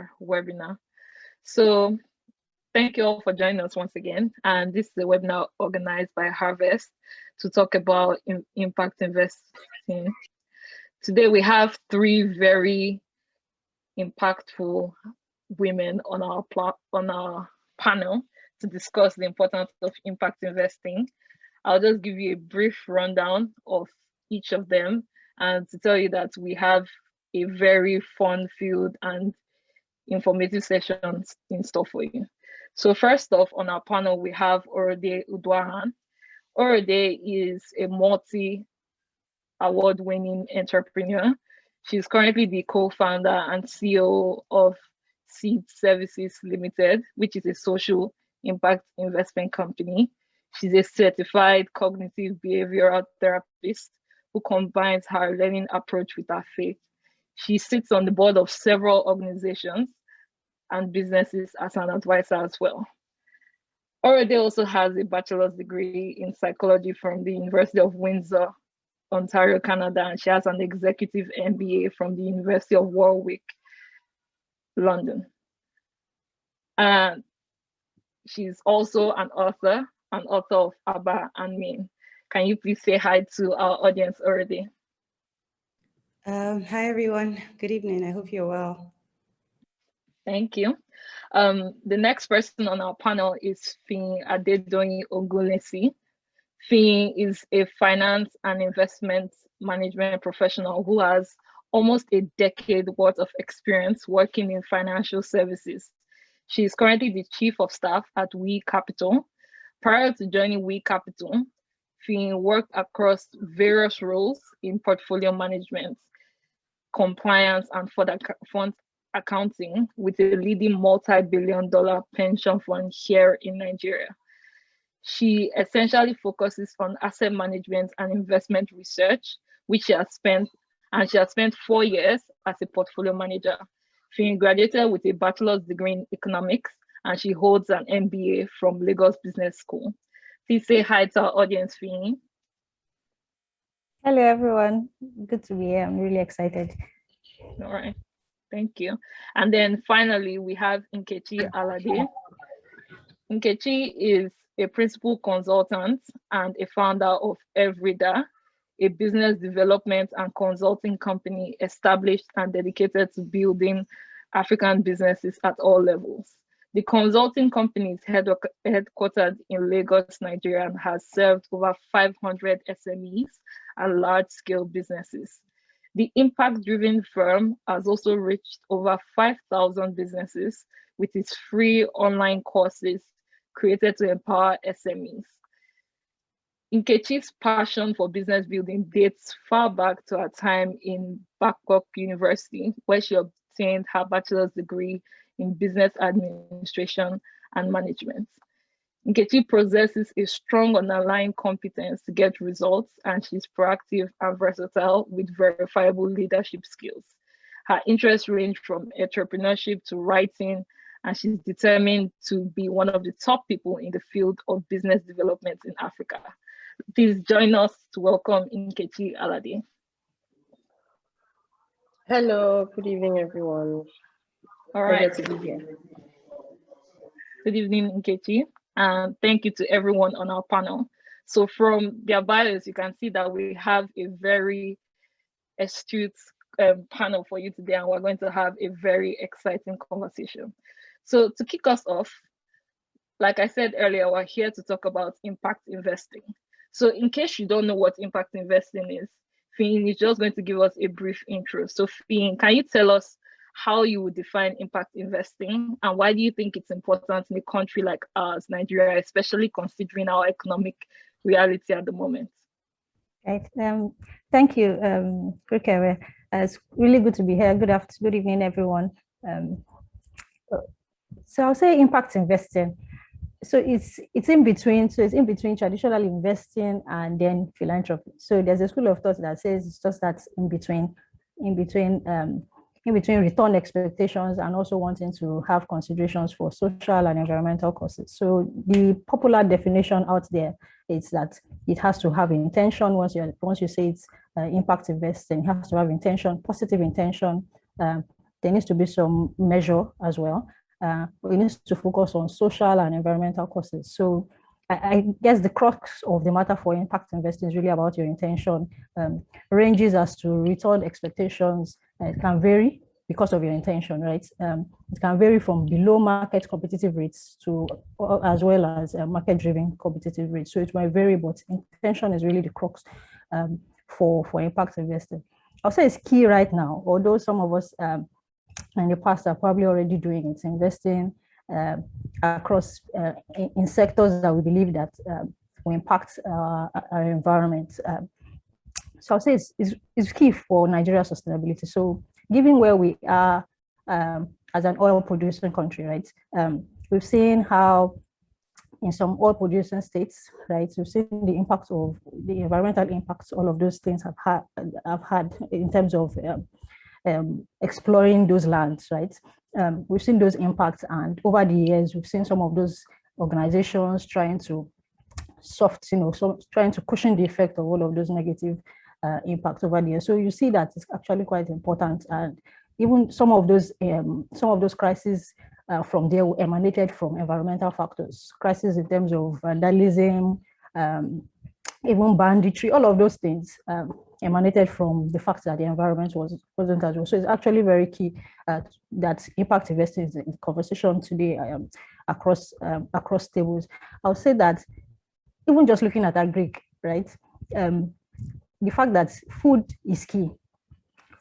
our webinar. So thank you all for joining us once again. And this is a webinar organized by Harvest to talk about impact investing. Today we have three very impactful women on our panel to discuss the importance of impact investing. I'll just give you a brief rundown of each of them and to tell you that we have a very fun-filled and informative session in store for you. So first off, on our panel, we have Orode Udwahan. Orode is a multi-award-winning entrepreneur. She's currently the co-founder and CEO of Seed Services Limited, which is a social impact investment company. She's a certified cognitive behavioral therapist who combines her learning approach with her faith. She sits on the board of several organizations and businesses as an advisor as well. Orode also has a bachelor's degree in psychology from the University of Windsor, Ontario, Canada, and she has an executive MBA from the University of Warwick, London. And she's also an author of Abba and Min. Can you please say hi to our audience already? Hi, everyone. Good evening. I hope you're well. Thank you. The next person on our panel is Fin Adedoyin Ogunlesi. Fin is a finance and investment management professional who has almost a decade worth of experience working in financial services. She is currently the chief of staff at We Capital. Prior to joining We Capital, Fin worked across various roles in portfolio management, compliance, and fund accounting with a leading multi-billion-dollar pension fund here in Nigeria. She essentially focuses on asset management and investment research, which she has spent 4 years as a portfolio manager. She graduated with a bachelor's degree in economics, and she holds an MBA from Lagos Business School. Please say hi to our audience, Fin. Hello, everyone. Good to be here. I'm really excited. All right. Thank you. And then finally, we have Nkechi Alade. Nkechi is a principal consultant and a founder of Evrida, a business development and consulting company established and dedicated to building African businesses at all levels. The consulting company is headquartered in Lagos, Nigeria, and has served over 500 SMEs and large-scale businesses. The impact-driven firm has also reached over 5,000 businesses with its free online courses created to empower SMEs. Nkechi's passion for business building dates far back to her time in Babcock University, where she obtained her bachelor's degree in business administration and management. Nkechi possesses a strong underlying competence to get results, and she's proactive and versatile with verifiable leadership skills. Her interests range from entrepreneurship to writing, and she's determined to be one of the top people in the field of business development in Africa. Please join us to welcome Nkechi Alade. Hello, good evening, everyone. All right. Pleasure to be here. Good evening, Nkechi, and thank you to everyone on our panel. So from their bios, you can see that we have a very astute panel for you today, and we're going to have a very exciting conversation. So to kick us off, like I said earlier, we're here to talk about impact investing. So in case you don't know what impact investing is, Fin is just going to give us a brief intro. So Fin, can you tell us how you would define impact investing, and why do you think it's important in a country like ours, Nigeria, especially considering our economic reality at the moment? Right. Thank you, Krikewe. It's really good to be here. Good evening, everyone. So I'll say impact investing. So it's in between. So it's in between traditional investing and then philanthropy. So there's a school of thought that says it's just that in between return expectations and also wanting to have considerations for social and environmental causes. So the popular definition out there is that it has to have intention. Once you say it's impact investing, it has to have intention, positive intention, there needs to be some measure as well. We need to focus on social and environmental causes. So I guess the crux of the matter for impact investing is really about your intention. Ranges as to return expectations can vary because of your intention, right? It can vary from below market competitive rates to as well as market-driven competitive rates. So it might vary, but intention is really the crux for impact investing. I'll say it's key right now, although some of us in the past are probably already doing it, investing across in sectors that we believe that will impact our environment. So I'll say it's key for Nigeria's sustainability. So given where we are as an oil producing country, right? We've seen how in some oil producing states, right? We've seen the impact of the environmental impacts all of those things have had in terms of exploring those lands, right? We've seen those impacts, and over the years, we've seen some of those organizations trying to trying to cushion the effect of all of those negative impacts over the years. So you see that it's actually quite important, and even some of those crises from there emanated from environmental factors, crises in terms of vandalism, even banditry, all of those things emanated from the fact that the environment wasn't as well. So it's actually very key that impact investing is in the conversation today across tables. I'll say that even just looking at Agric, right? The fact that food is key.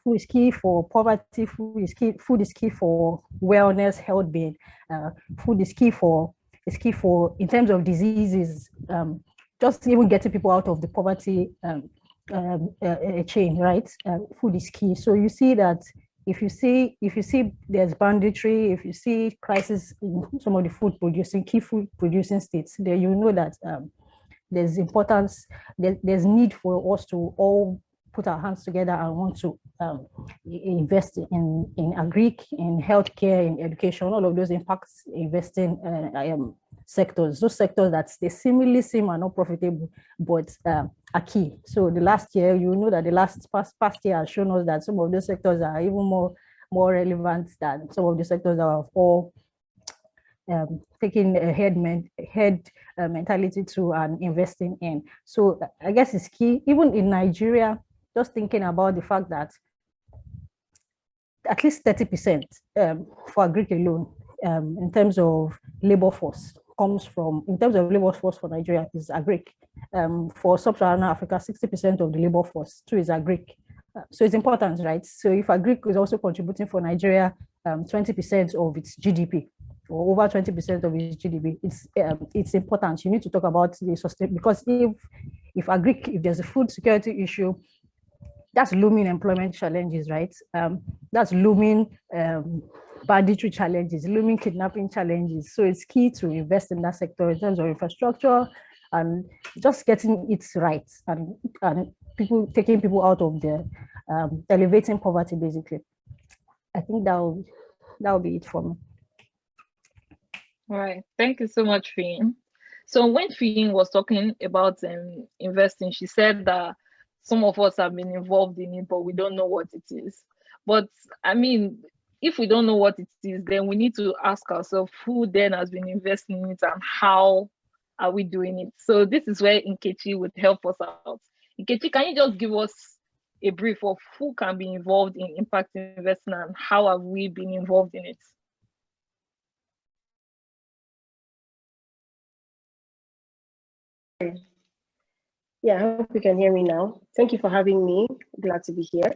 Food is key for poverty. Food is key for wellness, health being. Food is key for in terms of diseases. Just even getting people out of the poverty chain, right? Food is key. So you see that if you see there's banditry, if you see crisis in some of the key food producing states, then you know that there's importance, there's need for us to all put our hands together and want to invest in Agric, in healthcare, in education, all of those impacts investing sectors, those sectors that they seemingly seem are not profitable, but are key. So the last year, you know that the past year has shown us that some of those sectors are even more relevant than some of the sectors that have all taking a head mentality to and investing in. So I guess it's key, even in Nigeria, just thinking about the fact that at least 30% for Agric alone, in terms of labor force, comes from, in terms of labor force for Nigeria is Agric. For Sub-Saharan Africa, 60% of the labor force too is Agric. So it's important, right? So if Agric is also contributing for Nigeria 20% of its GDP, or over 20% of its GDP, it's important. You need to talk about the sustain, because if Agric, if there's a food security issue, that's looming employment challenges, right? That's looming banditry challenges, looming kidnapping challenges. So it's key to invest in that sector in terms of infrastructure and just getting it right, and taking people out of the elevating poverty, basically. I think that will be it for me. All right, thank you so much, Finn. So when Finn was talking about investing, she said that some of us have been involved in it, but we don't know what it is. But I mean, if we don't know what it is, then we need to ask ourselves who then has been investing in it and how are we doing it? So this is where Nkechi would help us out. Nkechi, can you just give us a brief of who can be involved in impact investing and how have we been involved in it? Yeah, I hope you can hear me now. Thank you for having me. Glad to be here.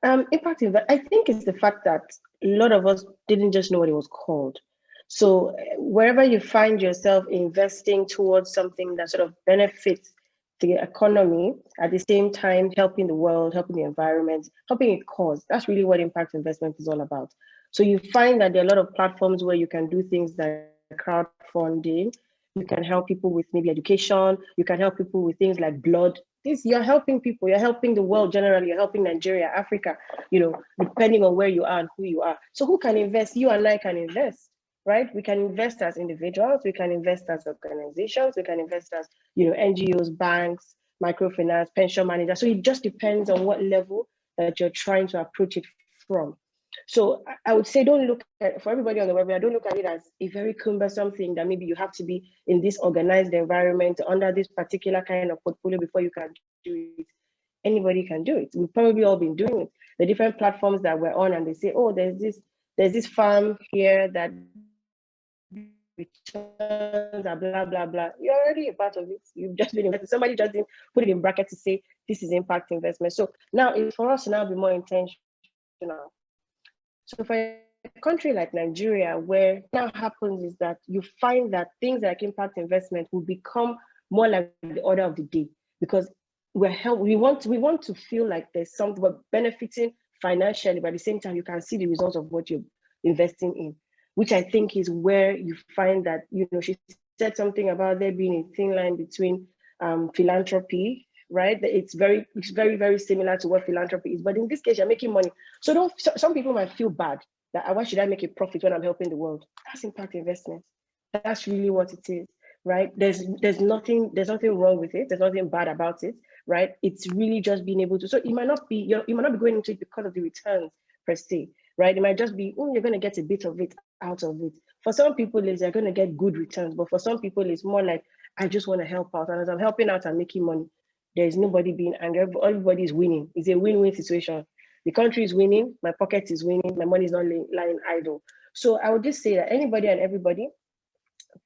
Impact investment, I think it's the fact that a lot of us didn't just know what it was called. So wherever you find yourself investing towards something that sort of benefits the economy, at the same time helping the world, helping the environment, helping a cause, that's really what impact investment is all about. So you find that there are a lot of platforms where you can do things like crowdfunding. You can help people with maybe education. You can help people with things like blood. You're helping people. You're helping the world generally. You're helping Nigeria, Africa, depending on where you are and who you are. So who can invest? You and I can invest, right? We can invest as individuals. We can invest as organizations. We can invest as, NGOs, banks, microfinance, pension managers. So it just depends on what level that you're trying to approach it from. So I would say, don't look at, for everybody on the webinar, don't look at it as a very cumbersome thing that maybe you have to be in this organized environment under this particular kind of portfolio before you can do it. Anybody can do it. We've probably all been doing it. The different platforms that we're on, and they say, oh, there's this farm here that returns are blah blah blah. You're already a part of it. You've just been invested. Somebody just didn't put it in bracket to say this is impact investment. So now it's for us to now be more intentional. So for a country like Nigeria, where now happens is that you find that things like impact investment will become more like the order of the day, because we want to feel like there's something we're benefiting financially, but at the same time you can see the results of what you're investing in, which I think is where you find that, you know, she said something about there being a thin line between philanthropy, right? It's very, very similar to what philanthropy is. But in this case, you're making money. So some people might feel bad that why should I make a profit when I'm helping the world? That's impact investment. That's really what it is, right? There's nothing wrong with it. There's nothing bad about it, right? It's really just being able to. So you might not be going into it because of the returns per se, right? It might just be, you're going to get a bit of it out of it. For some people, they're going to get good returns, but for some people, it's more like, I just want to help out, and as I'm helping out, I'm making money. There's nobody being angry. Everybody is winning. It's a win-win situation. The country is winning. My pocket is winning. My money is not lying idle. So I would just say that anybody and everybody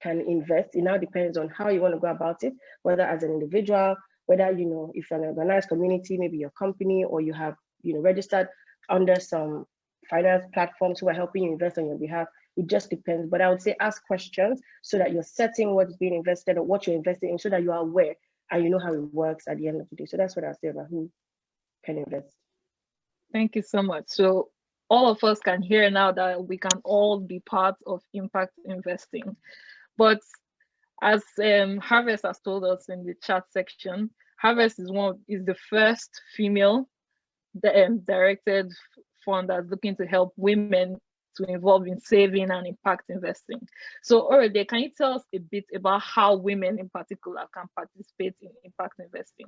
can invest. It now depends on how you want to go about it, whether as an individual, whether, you know, if you're an organized community, maybe your company, or you have, you know, registered under some finance platforms who are helping you invest on your behalf. It just depends. But I would say ask questions so that you're setting what's being invested or what you're investing in, so that you are aware and you know how it works at the end of the day. So that's what I'll say about who can invest. Thank you so much. So all of us can hear now that we can all be part of impact investing. But as Harvest has told us in the chat section, Harvest is the first female directed fund that's looking to help women to involve in saving and impact investing. So Orede, can you tell us a bit about how women in particular can participate in impact investing?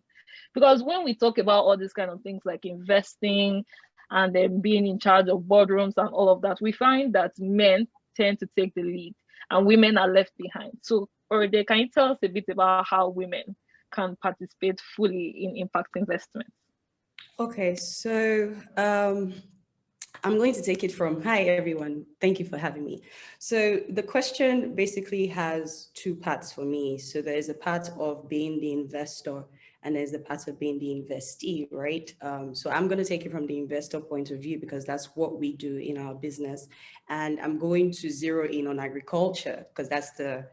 Because when we talk about all these kind of things like investing and then being in charge of boardrooms and all of that, we find that men tend to take the lead and women are left behind. So Orede, can you tell us a bit about how women can participate fully in impact investment? Okay, so I'm going to take it from, hi everyone, thank you for having me. So the question basically has two parts for me. So there's a part of being the investor and there's the part of being the investee, right? So I'm going to take it from the investor point of view because that's what we do in our business. And I'm going to zero in on agriculture because that's the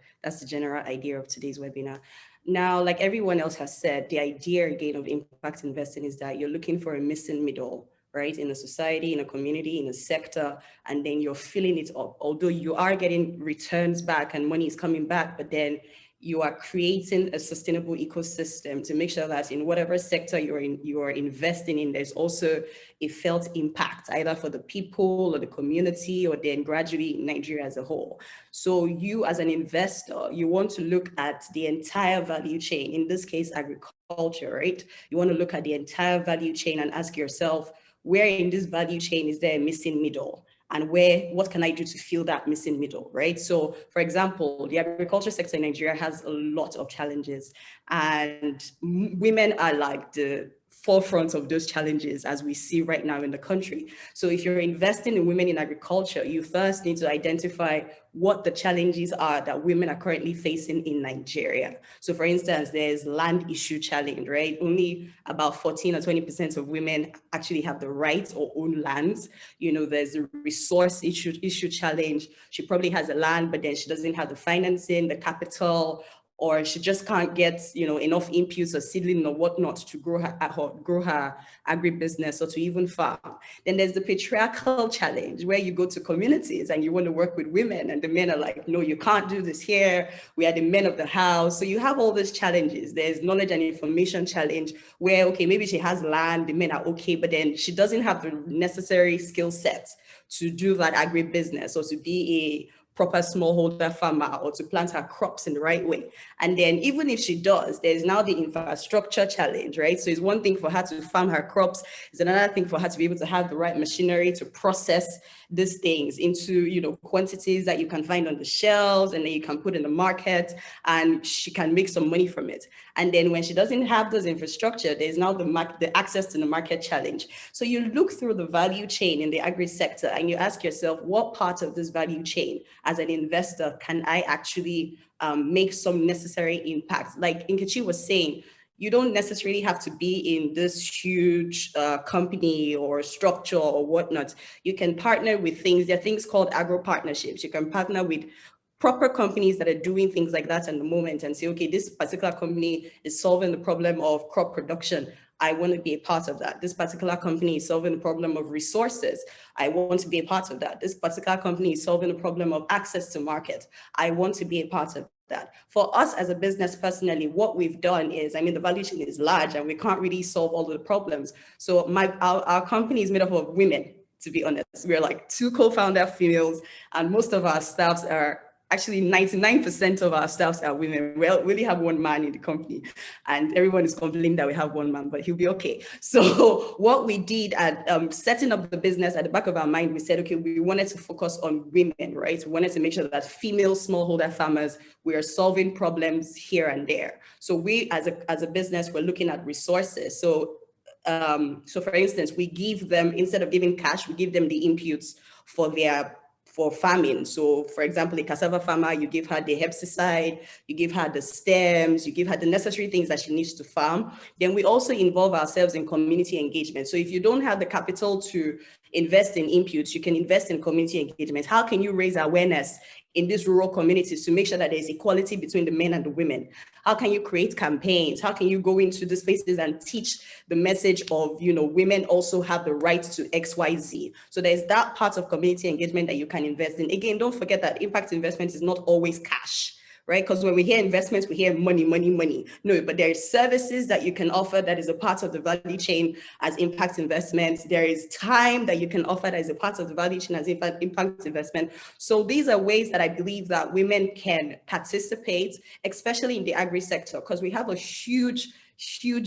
general idea of today's webinar. Now, like everyone else has said, the idea again of impact investing is that you're looking for a missing middle, right? In a society, in a community, in a sector, and then you're filling it up. Although you are getting returns back and money is coming back, but then you are creating a sustainable ecosystem to make sure that in whatever sector you are investing in, there's also a felt impact, either for the people or the community, or then gradually Nigeria as a whole. So you as an investor, you want to look at the entire value chain, in this case, agriculture, right? You want to look at the entire value chain and ask yourself, where in this value chain is there a missing middle? And what can I do to fill that missing middle, right? So for example, the agriculture sector in Nigeria has a lot of challenges, and women are like the forefront of those challenges as we see right now in the country. So if you're investing in women in agriculture, you first need to identify what the challenges are that women are currently facing in Nigeria. So for instance, there's land issue challenge, right? Only about 14 or 20% of women actually have the right or own lands. You know, there's a resource issue challenge. She probably has a land, but then she doesn't have the financing, the capital, or she just can't get, you know, enough inputs or seedling or whatnot to grow her agribusiness or to even farm. Then there's the patriarchal challenge, where you go to communities and you want to work with women and the men are like, no, you can't do this here. We are the men of the house. So you have all these challenges. There's knowledge and information challenge where, okay, maybe she has land, the men are okay, but then she doesn't have the necessary skill sets to do that agribusiness or to be a proper smallholder farmer or to plant her crops in the right way. And then even if she does, there's now the infrastructure challenge, right? So it's one thing for her to farm her crops, it's another thing for her to be able to have the right machinery to process these things into, you know, quantities that you can find on the shelves and then you can put in the market, and she can make some money from it. And then when she doesn't have those infrastructure, there's now the access to the market challenge. So you look through the value chain in the agri sector and you ask yourself, what part of this value chain as an investor can I actually make some necessary impact? Like Nkechi was saying, you don't necessarily have to be in this huge company or structure or whatnot. You can partner with things. There are things called agro partnerships. You can partner with proper companies that are doing things like that at the moment and say, okay, this particular company is solving the problem of crop production. I want to be a part of that. This particular company is solving the problem of resources. I want to be a part of that. This particular company is solving the problem of access to market. I want to be a part of that. For us as a business personally, what we've done is, I mean, the value chain is large and we can't really solve all of the problems. So our company is made up of women, to be honest. We're like 2 co-founder females and most of our staffs are, actually 99% of our staffs are women. We only have 1 man in the company and everyone is complaining that we have 1 man, but he'll be okay. So what we did at setting up the business, at the back of our mind, we said, okay, we wanted to focus on women, right? We wanted to make sure that female smallholder farmers, we are solving problems here and there. So we, as a business, we're looking at resources. So for instance, we give them, instead of giving cash, we give them the inputs for farming. So for example, a cassava farmer, you give her the herbicide, you give her the stems, you give her the necessary things that she needs to farm. Then we also involve ourselves in community engagement. So if you don't have the capital to invest in inputs, you can invest in community engagement. How can you raise awareness in these rural communities to make sure that there's equality between the men and the women? How can you create campaigns? How can you go into the spaces and teach the message of, you know, women also have the right to XYZ? So there's that part of community engagement that you can invest in. Again, don't forget that impact investment is not always cash, right? Because when we hear investments, we hear money, money, money. No, but there are services that you can offer that is a part of the value chain as impact investments. There is time that you can offer that is a part of the value chain as impact investment. So these are ways that I believe that women can participate, especially in the agri sector, because we have a huge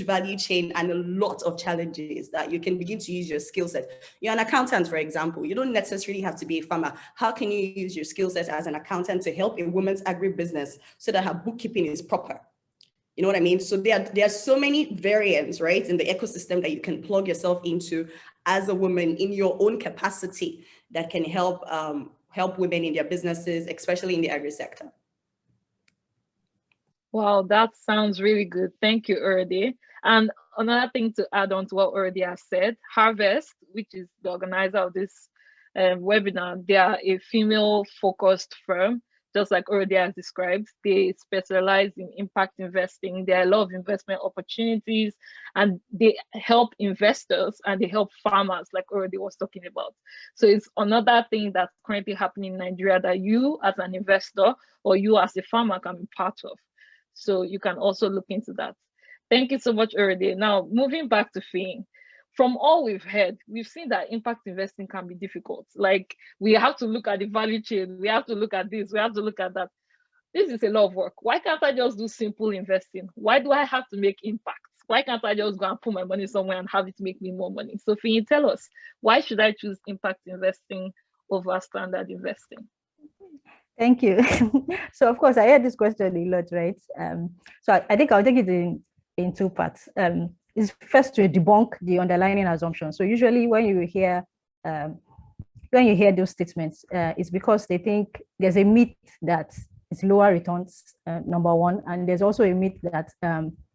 value chain and a lot of challenges that you can begin to use your skill set. You're an accountant, for example. You don't necessarily have to be a farmer. How can you use your skill set as an accountant to help a woman's agribusiness so that her bookkeeping is proper? You know what I mean? So there are so many variants, right, in the ecosystem that you can plug yourself into as a woman in your own capacity that can help women in their businesses, especially in the agri sector. Wow, that sounds really good. Thank you, Erde. And another thing to add on to what Erde has said, Harvest, which is the organizer of this webinar, they are a female-focused firm, just like Erde has described. They specialize in impact investing. There are a lot of investment opportunities, and they help investors and they help farmers, like Erde was talking about. So it's another thing that's currently happening in Nigeria that you as an investor or you as a farmer can be part of. So you can also look into that. Thank you so much, Erde. Now, moving back to Fing. From all we've heard, we've seen that impact investing can be difficult. Like, we have to look at the value chain. We have to look at this. We have to look at that. This is a lot of work. Why can't I just do simple investing? Why do I have to make impact? Why can't I just go and put my money somewhere and have it make me more money? So Fing, tell us, why should I choose impact investing over standard investing? Thank you. So of course, I heard this question a lot, right? So I think I'll take it in 2 parts. Is first to debunk the underlying assumption. So usually when you hear those statements, it's because they think there's a myth that it's lower returns, number one, and there's also a myth that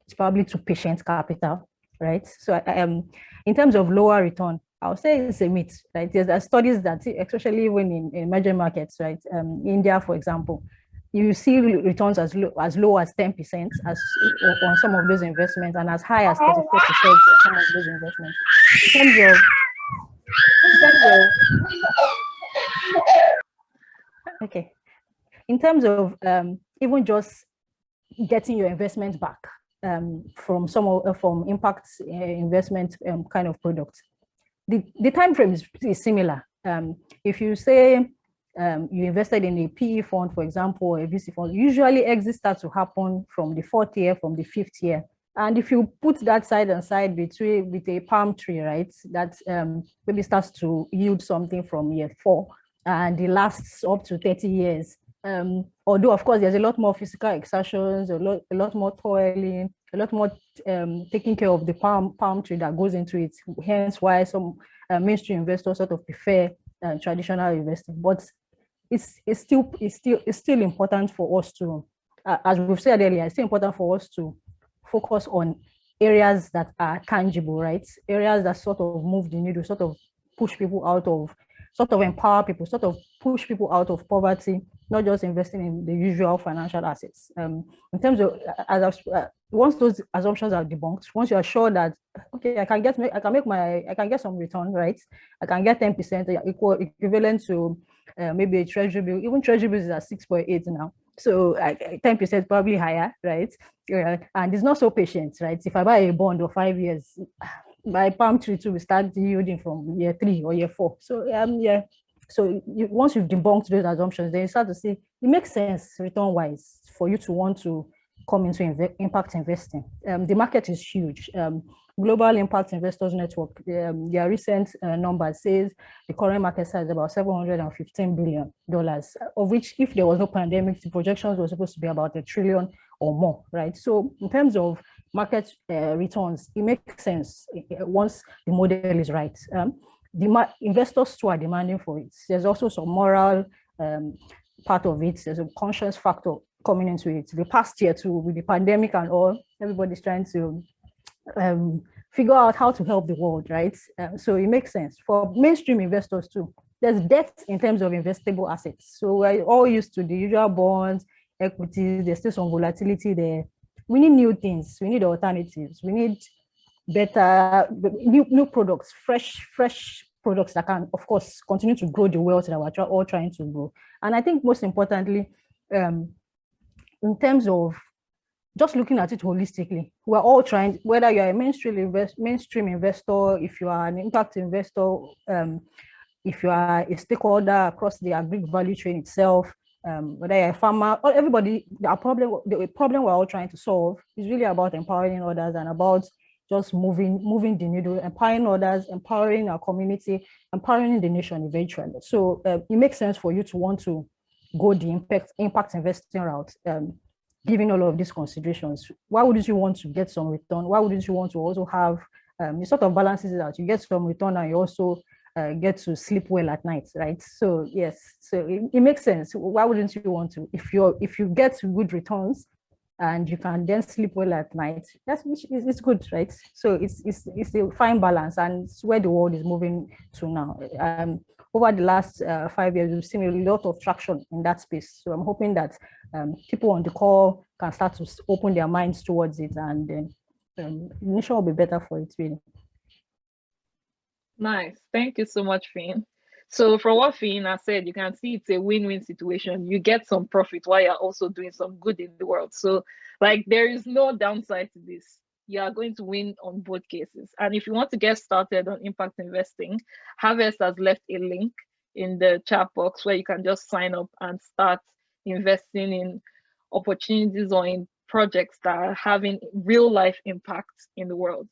it's probably too patient capital, right? So in terms of lower return, I'll say it's a myth, right? There's studies that, especially when in emerging markets, right? India, for example, you see returns as low as 10% on some of those investments, and as high as 34% on some of those investments. In terms of even just getting your investment back from impact investment kind of products. The time frame is similar. If you say you invested in a PE fund, for example, or a VC fund, usually exits start to happen from the 4th year, from the 5th year. And if you put that side and side between with a palm tree, right, that maybe starts to yield something from year 4 and it lasts up to 30 years. Although, of course, there's a lot more physical exertions, a lot more toiling, a lot more taking care of the palm tree that goes into it. Hence why some mainstream investors sort of prefer traditional investing. But it's still important for us to, as we've said earlier, it's still important for us to focus on areas that are tangible, right? Areas that sort of move the needle, sort of push people out of, sort of empower people, sort of push people out of poverty, not just investing in the usual financial assets. In terms of, once those assumptions are debunked, once you are sure that, okay, I can get some return, right? I can get 10% equivalent to maybe a treasury bill. Even treasury bills is at 6.8 now. So 10% probably higher, right? And it's not so patient, right? If I buy a bond of 5 years, my palm tree too will start yielding from year 3 or year 4. So yeah. So once you've debunked those assumptions, then you start to see it makes sense return-wise for you to want to come into impact investing. The market is huge. Global Impact Investors Network, their recent number says the current market size is about $715 billion, of which, if there was no pandemic, the projections were supposed to be about $1 trillion or more, right? So in terms of market returns, it makes sense once the model is right. The investors too are demanding for it. There's also some moral part of it. There's a conscious factor coming into it. The past year too, with the pandemic and all, everybody's trying to figure out how to help the world, right? So it makes sense. For mainstream investors too, there's depth in terms of investable assets. So we're all used to the usual bonds, equities, there's still some volatility there. We need new things, we need alternatives, we need better, new products, fresh products that can, of course, continue to grow the wealth that we're all trying to grow. And I think most importantly, in terms of just looking at it holistically, we're all trying, whether you're a mainstream investor, if you are an impact investor, if you are a stakeholder across the Agric value chain itself, whether you're a farmer, or everybody, the problem we're all trying to solve is really about empowering others and about just moving the needle, empowering others, empowering our community, empowering the nation eventually. So it makes sense for you to want to go the impact investing route, given all of these considerations. Why wouldn't you want to get some return? Why wouldn't you want to also have, it sort of balances it out. You get some return and you also get to sleep well at night, right? So yes, so it makes sense. Why wouldn't you want to? If you get good returns and you can then sleep well at night, it's good, right? So it's a fine balance, and it's where the world is moving to now. Over the last 5 years, we've seen a lot of traction in that space. So I'm hoping that people on the call can start to open their minds towards it, and then the nation will be better for it, really. Nice. Thank you so much, Finn. So from what Finn has said, you can see it's a win-win situation. You get some profit while you're also doing some good in the world. So like there is no downside to this. You are going to win on both cases. And if you want to get started on impact investing, Harvest has left a link in the chat box where you can just sign up and start investing in opportunities or in projects that are having real life impact in the world.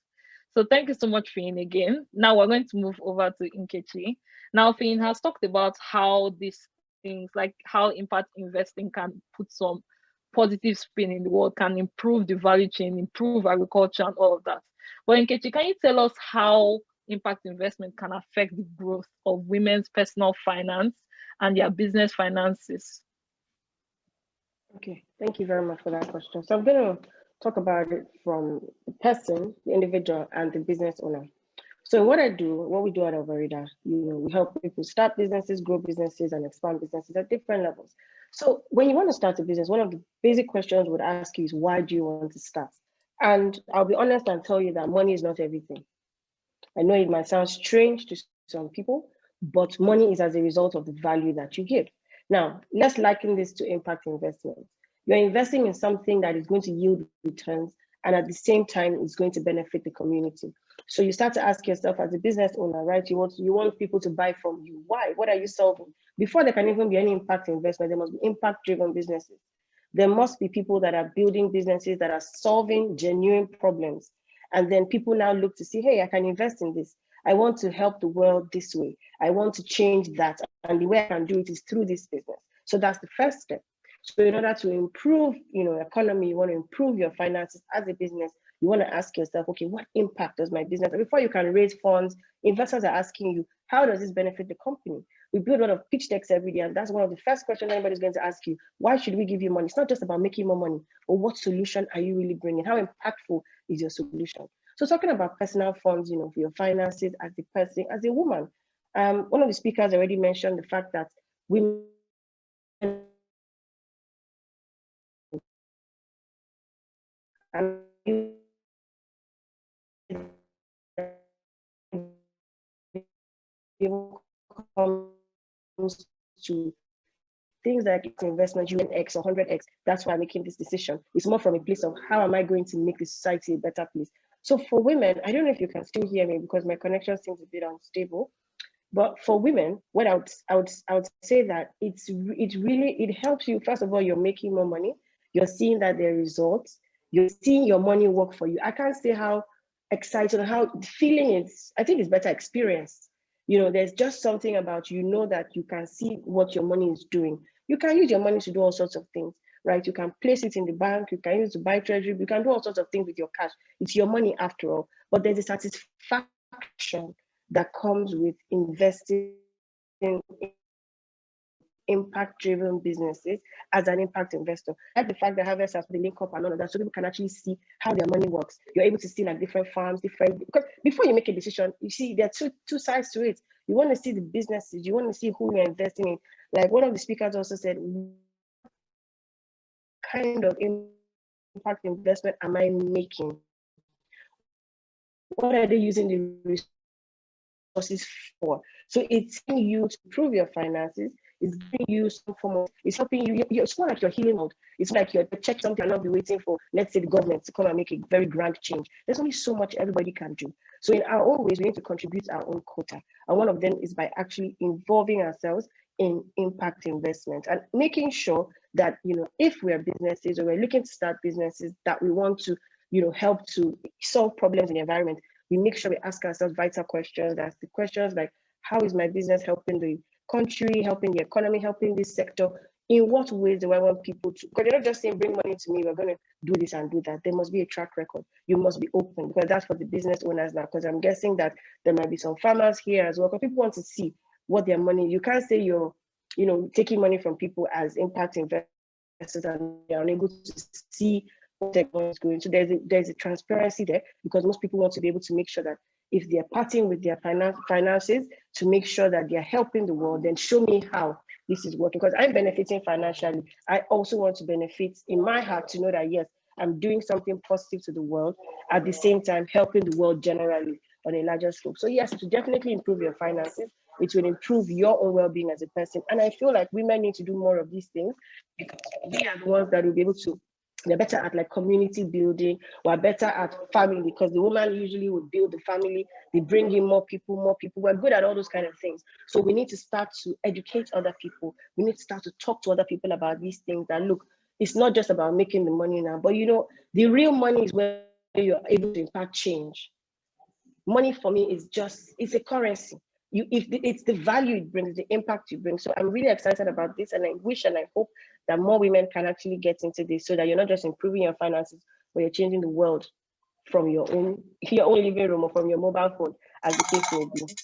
So thank you so much, Finn, again. Now we're going to move over to Nkechi. Now, Finn has talked about how these things, like how impact investing can put some positive spin in the world, can improve the value chain, improve agriculture and all of that. But Nkechi, can you tell us how impact investment can affect the growth of women's personal finance and their business finances? Okay, thank you very much for that question. So I'm going to talk about it from the person, the individual, and the business owner. So what we do at Overida, we help people start businesses, grow businesses, and expand businesses at different levels. So when you want to start a business, one of the basic questions would ask you is, why do you want to start? And I'll be honest and tell you that money is not everything. I know it might sound strange to some people, but money is as a result of the value that you give. Now, let's liken this to impact investment. You're investing in something that is going to yield returns, and at the same time, it's going to benefit the community. So you start to ask yourself as a business owner, right? You want people to buy from you. Why? What are you solving? Before there can even be any impact investment, there must be impact-driven businesses. There must be people that are building businesses that are solving genuine problems. And then people now look to see, hey, I can invest in this. I want to help the world this way. I want to change that. And the way I can do it is through this business. So that's the first step. So in order to improve, economy, you want to improve your finances as a business, you want to ask yourself, okay, what impact does my business? Before you can raise funds, investors are asking you, how does this benefit the company? We build a lot of pitch decks every day, and that's one of the first questions anybody's going to ask you. Why should we give you money? It's not just about making more money, but what solution are you really bringing? How impactful is your solution? So talking about personal funds, for your finances as a person, as a woman, one of the speakers already mentioned the fact that women comes to things like investment, X or 100X, that's why I'm making this decision. It's more from a place of how am I going to make the society a better place? So for women, I don't know if you can still hear me because my connection seems a bit unstable. But for women, what I would say that it helps you. First of all, you're making more money. You're seeing that there are results. You're seeing your money work for you. I can't say how excited or how the feeling is. I think it's better experienced. There's just something about, that you can see what your money is doing. You can use your money to do all sorts of things, right? You can place it in the bank. You can use it to buy treasury. You can do all sorts of things with your cash. It's your money after all. But there's a satisfaction that comes with investing in impact-driven businesses as an impact investor. Like the fact that Harvest has put the link up and all of that, so people can actually see how their money works. You're able to see like different farms, because before you make a decision, you see there are two sides to it. You want to see the businesses, you want to see who you're investing in. Like one of the speakers also said, what kind of impact investment am I making? What are they using the resources for? So it's helping you to improve your finances. It's giving you some form of, it's helping you. It's more like your healing mode. It's like you're checking something and not be waiting for, let's say, the government to come and make a very grand change. There's only so much everybody can do. So in our own ways, we need to contribute our own quota. And one of them is by actually involving ourselves in impact investment and making sure that, if we are businesses or we're looking to start businesses that we want to, help to solve problems in the environment, we make sure we ask ourselves vital questions. That's the questions like, how is my business helping the country, helping the economy, helping this sector? In what ways do I want people to, because you're not just saying, bring money to me, we're going to do this and do that. There must be a track record. You must be open, because that's for the business owners now, because I'm guessing that there might be some farmers here as well, because people want to see what their money, you can't say you're, taking money from people as impact investors and you're unable to see what their money is going. So there's a transparency there, because most people want to be able to make sure that if they're parting with their finances to make sure that they're helping the world, then show me how this is working. Because I'm benefiting financially. I also want to benefit in my heart to know that, yes, I'm doing something positive to the world, at the same time helping the world generally on a larger scope. So yes, it will definitely improve your finances. It will improve your own well-being as a person. And I feel like women need to do more of these things, because we are the ones that will be able to, they're better at like community building. We're better at family, because the woman usually would build the family. They bring in more people. We're good at all those kind of things. So we need to start to educate other people. We need to start to talk to other people about these things, that look, it's not just about making the money now, but the real money is where you're able to impact change. Money for me is it's a currency. It's the value it brings, the impact you bring. So I'm really excited about this, and I wish and I hope that more women can actually get into this, so that you're not just improving your finances, but you're changing the world from your own living room or from your mobile phone, as the case may be.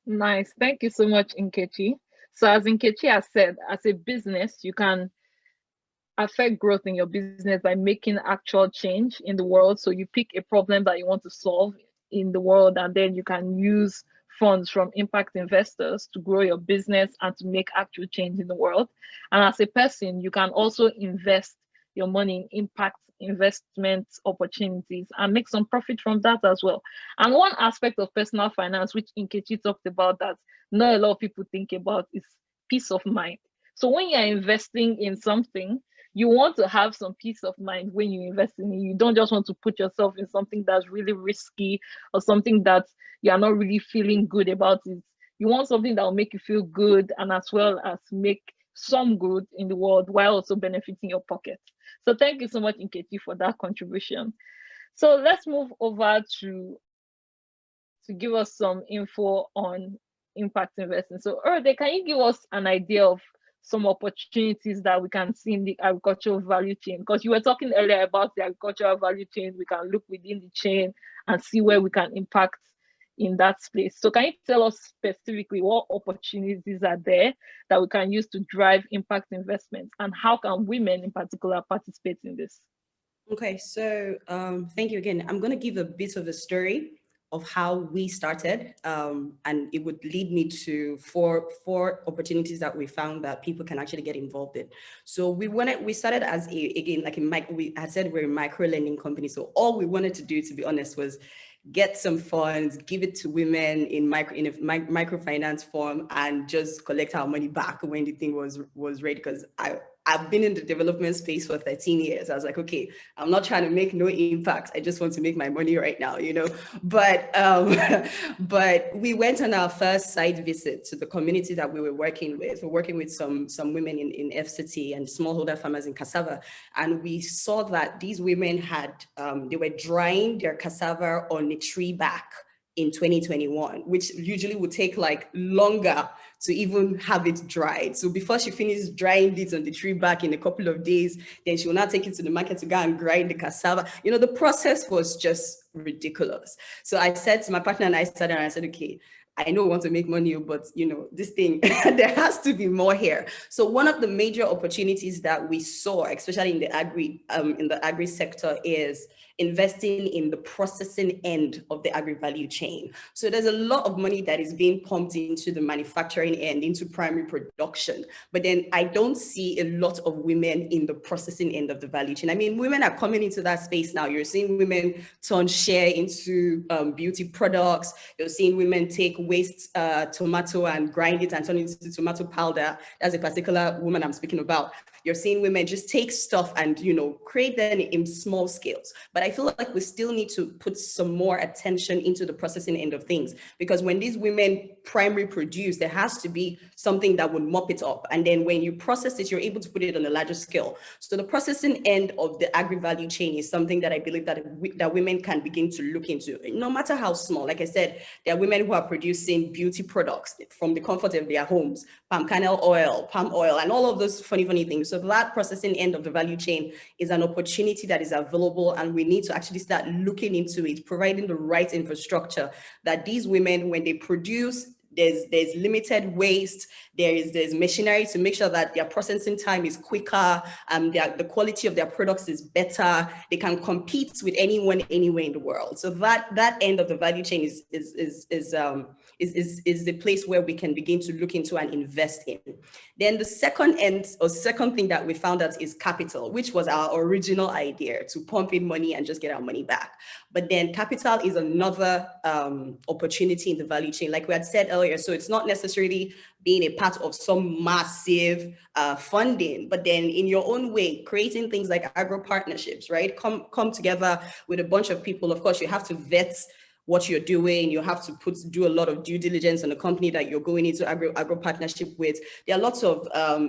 Nice. Thank you so much, Nkechi. So as Nkechi has said, as a business, you can affect growth in your business by making actual change in the world. So you pick a problem that you want to solve in the world, and then you can use funds from impact investors to grow your business and to make actual change in the world. And as a person, you can also invest your money in impact investment opportunities and make some profit from that as well. And one aspect of personal finance, which Nkechi talked about, that not a lot of people think about, is peace of mind. So when you're investing in something, you want to have some peace of mind when you invest in it. You don't just want to put yourself in something that's really risky or something that you are not really feeling good about it. You want something that will make you feel good and as well as make some good in the world while also benefiting your pocket. So thank you so much, Nkechi, for that contribution. So let's move over to give us some info on impact investing. So Erode, can you give us an idea of some opportunities that we can see in the agricultural value chain? Because you were talking earlier about the agricultural value chain. We can look within the chain and see where we can impact in that space. So can you tell us specifically what opportunities are there that we can use to drive impact investments, and how can women in particular participate in this? Okay, so thank you again. I'm going to give a bit of a story of how we started, and it would lead me to four opportunities that we found that people can actually get involved in. So we started as we had said, we're a micro lending company. So all we wanted to do, to be honest, was get some funds, give it to women in a microfinance form, and just collect our money back when the thing was ready. Because I've been in the development space for 13 years. I was like, okay, I'm not trying to make no impact. I just want to make my money right now, you know. But but we went on our first site visit to the community that we were working with. We're working with some women in FCT and smallholder farmers in cassava, and we saw that these women had they were drying their cassava on a tree back in 2021, which usually would take like longer to even have it dried. So before she finishes drying it on the tree back in a couple of days, then she will now take it to the market to go and grind the cassava. You know, the process was just ridiculous. So I said to my partner, and I started, and I said, okay, I know we want to make money, but you know, this thing, there has to be more here. So one of the major opportunities that we saw, especially in the agri sector, is investing in the processing end of the agri value chain. So there's a lot of money that is being pumped into the manufacturing end, into primary production, but then I don't see a lot of women in the processing end of the value chain. I mean, women are coming into that space now. You're seeing women turn share into beauty products. You're seeing women take waste tomato and grind it and turn it into tomato powder. That's a particular woman I'm speaking about. You're seeing women just take stuff and, you know, create them in small scales. But I feel like we still need to put some more attention into the processing end of things, because when these women primary produce, there has to be something that would mop it up. And then when you process it, you're able to put it on a larger scale. So the processing end of the agri value chain is something that I believe that women can begin to look into, no matter how small. Like I said, there are women who are producing beauty products from the comfort of their homes, palm kernel oil, palm oil, and all of those funny things. So that processing end of the value chain is an opportunity that is available, and we need to actually start looking into it, providing the right infrastructure that these women, when they produce, there's limited waste, there's machinery to make sure that their processing time is quicker, the quality of their products is better, they can compete with anyone anywhere in the world. So that end of the value chain is the place where we can begin to look into and invest in. Then the second thing that we found out is capital, which was our original idea, to pump in money and just get our money back. But then capital is another opportunity in the value chain, like we had said earlier. So it's not necessarily being a part of some massive funding, but then in your own way, creating things like agro partnerships, right? Come together with a bunch of people. Of course, you have to vet what you're doing. You have to do a lot of due diligence on the company that you're going into agro partnership with. There are lots of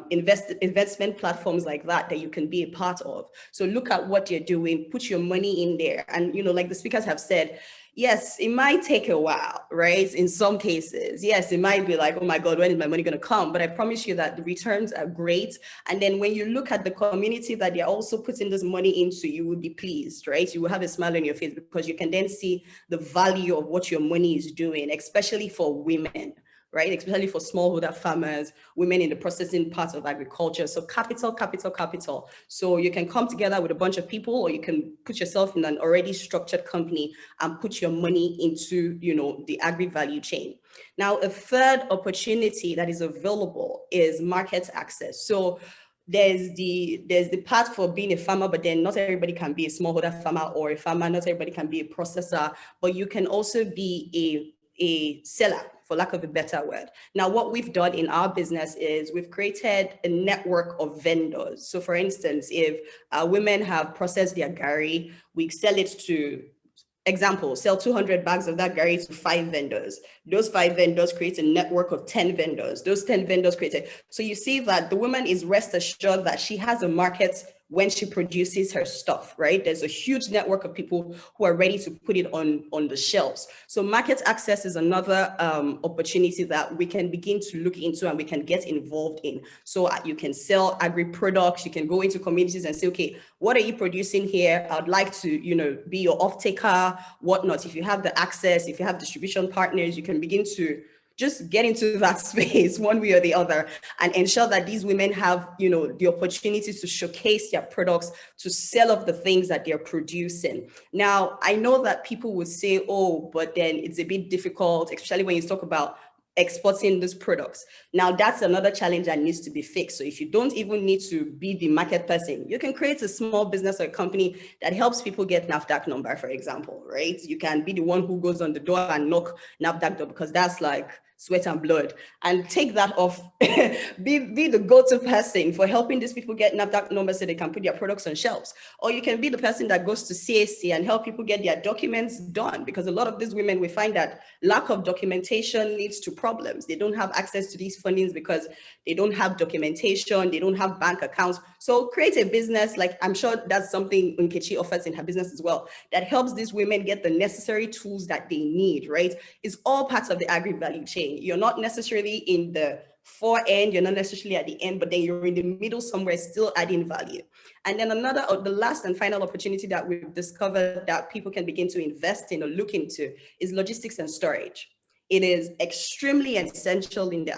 investment platforms like that you can be a part of. So look at what you're doing, put your money in there. And, you know, like the speakers have said, yes, it might take a while, right? In some cases, yes, it might be like, oh my God, when is my money going to come? But I promise you that the returns are great. And then when you look at the community that they're also putting this money into, you will be pleased, right? You will have a smile on your face, because you can then see the value of what your money is doing, especially for women, right? Especially for smallholder farmers, women in the processing part of agriculture. So capital. So you can come together with a bunch of people, or you can put yourself in an already structured company and put your money into, you know, the agri value chain. Now, a third opportunity that is available is market access. So there's the path for being a farmer, but then not everybody can be a smallholder farmer or a farmer. Not everybody can be a processor, but you can also be a a seller, for lack of a better word. Now, what we've done in our business is we've created a network of vendors. So for instance, if women have processed their gari, we sell it to, example, sell 200 bags of that gari to 5 vendors. Those 5 vendors create a network of 10 vendors. Those 10 vendors create it. So you see that the woman is rest assured that she has a market when she produces her stuff, right? There's a huge network of people who are ready to put it on the shelves. So market access is another opportunity that we can begin to look into and we can get involved in. So you can sell agri products, you can go into communities and say, okay, what are you producing here? I'd like to, you know, be your off-taker, whatnot. If you have the access, if you have distribution partners, you can begin to just get into that space one way or the other and ensure that these women have, you know, the opportunity to showcase their products, to sell off the things that they're producing. Now, I know that people would say, oh, but then it's a bit difficult, especially when you talk about exporting these products. Now, that's another challenge that needs to be fixed. So if you don't even need to be the market person, you can create a small business or a company that helps people get NAFDAC number, for example, right? You can be the one who goes on the door and knock NAFDAC door, because that's like sweat and blood, and take that off. be the go-to person for helping these people get NAFDAC numbers so they can put their products on shelves. Or you can be the person that goes to CAC and help people get their documents done, because a lot of these women, we find that lack of documentation leads to problems. They don't have access to these fundings because they don't have documentation, they don't have bank accounts. So create a business, like I'm sure that's something Nkechi offers in her business as well, that helps these women get the necessary tools that they need, right? It's all parts of the agri value chain. You're not necessarily in the fore end, you're not necessarily at the end, but then you're in the middle somewhere still adding value. And then another, the last and final opportunity that we've discovered that people can begin to invest in or look into is logistics and storage. It is extremely essential in the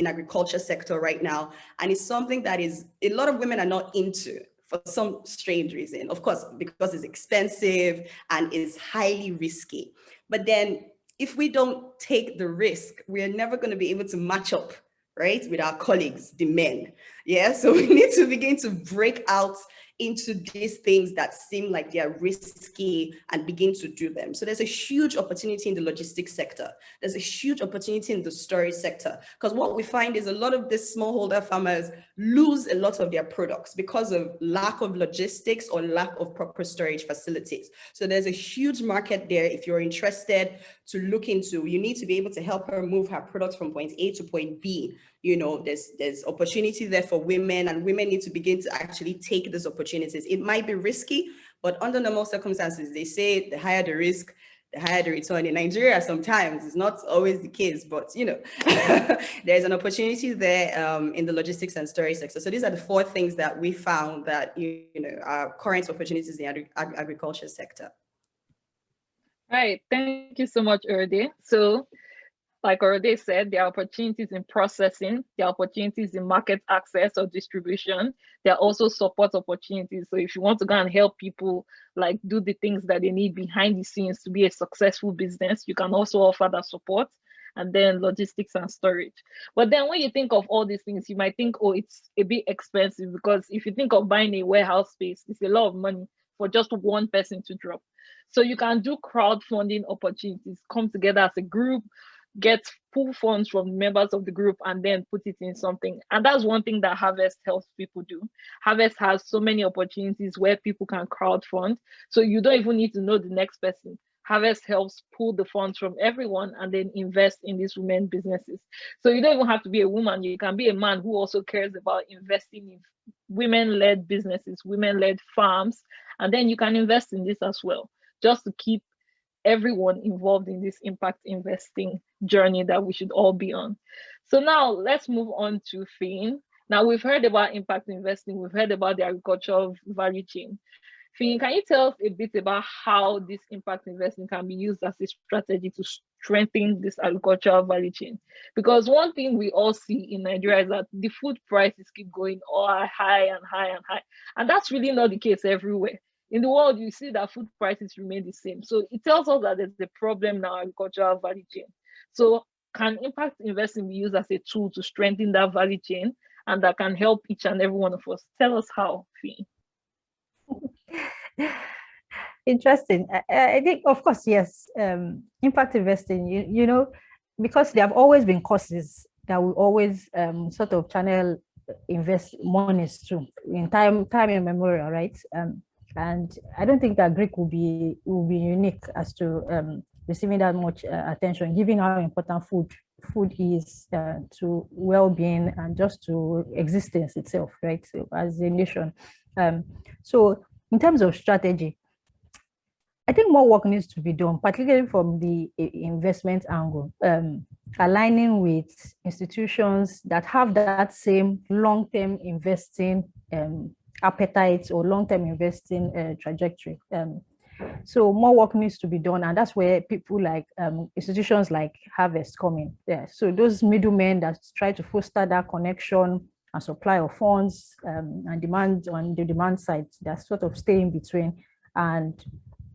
agriculture sector right now. And it's something that is a lot of women are not into for some strange reason. Of course, because it's expensive and is highly risky. But then if we don't take the risk, we are never going to be able to match up, right, with our colleagues, the men. Yeah, so we need to begin to break out into these things that seem like they are risky and begin to do them. So there's a huge opportunity in the logistics sector. There's a huge opportunity in the storage sector, because what we find is a lot of these smallholder farmers lose a lot of their products because of lack of logistics or lack of proper storage facilities. So there's a huge market there. If you're interested to look into, you need to be able to help her move her products from point A to point B. You know, there's opportunity there for women, and women need to begin to actually take these opportunities. It might be risky, but under normal circumstances, they say the higher the risk, the higher the return. In Nigeria, sometimes it's not always the case, but you know, there's an opportunity there in the logistics and storage sector. So these are the 4 things that we found that, you know, are current opportunities in the agriculture sector. Right. Thank you so much, Erde. So, like Erde said, there are opportunities in processing, there are opportunities in market access or distribution. There are also support opportunities. So if you want to go and help people like do the things that they need behind the scenes to be a successful business, you can also offer that support. And then logistics and storage. But then when you think of all these things, you might think, oh, it's a bit expensive, because if you think of buying a warehouse space, it's a lot of money for just one person to drop. So you can do crowdfunding opportunities, come together as a group, get full funds from members of the group, and then put it in something. And that's one thing that Harvest helps people do. Harvest has so many opportunities where people can crowdfund. So you don't even need to know the next person. Harvest helps pull the funds from everyone and then invest in these women businesses. So you don't even have to be a woman. You can be a man who also cares about investing in women-led businesses, women-led farms, and then you can invest in this as well, just to keep everyone involved in this impact investing journey that we should all be on. So now let's move on to Finn. Now we've heard about impact investing, we've heard about the agricultural value chain. Finn, can you tell us a bit about how this impact investing can be used as a strategy to strengthen this agricultural value chain? Because one thing we all see in Nigeria is that the food prices keep going all high and high and high. And that's really not the case everywhere. In the world, you see that food prices remain the same. So it tells us that there's a problem in our agricultural value chain. So can impact investing be used as a tool to strengthen that value chain, and that can help each and every one of us? Tell us how, Finn. Interesting. I think, of course, yes. Impact investing, you know, because there have always been courses that will always sort of channel invest monies to in time immemorial, right? And I don't think that Greek will be unique as to receiving that much attention, given how important food is to well-being and just to existence itself, right? So as a nation. So in terms of strategy, I think more work needs to be done, particularly from the investment angle, aligning with institutions that have that same long-term investing appetite or long-term investing trajectory. So more work needs to be done, and that's where people like institutions like Harvest come in. Yeah. So those middlemen that try to foster that connection and supply of funds and demand on the demand side, that sort of stay in between and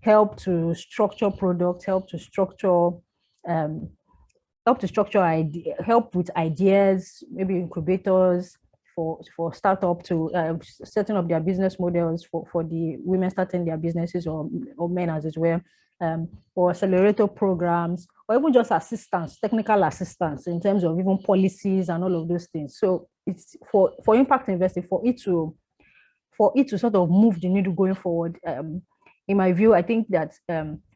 help to structure products, help with ideas, maybe incubators for startup to setting up their business models for the women starting their businesses or men as well, or accelerator programs, or even just assistance, technical assistance in terms of even policies and all of those things. So it's for impact investing, for it to sort of move the needle going forward. In my view, I think that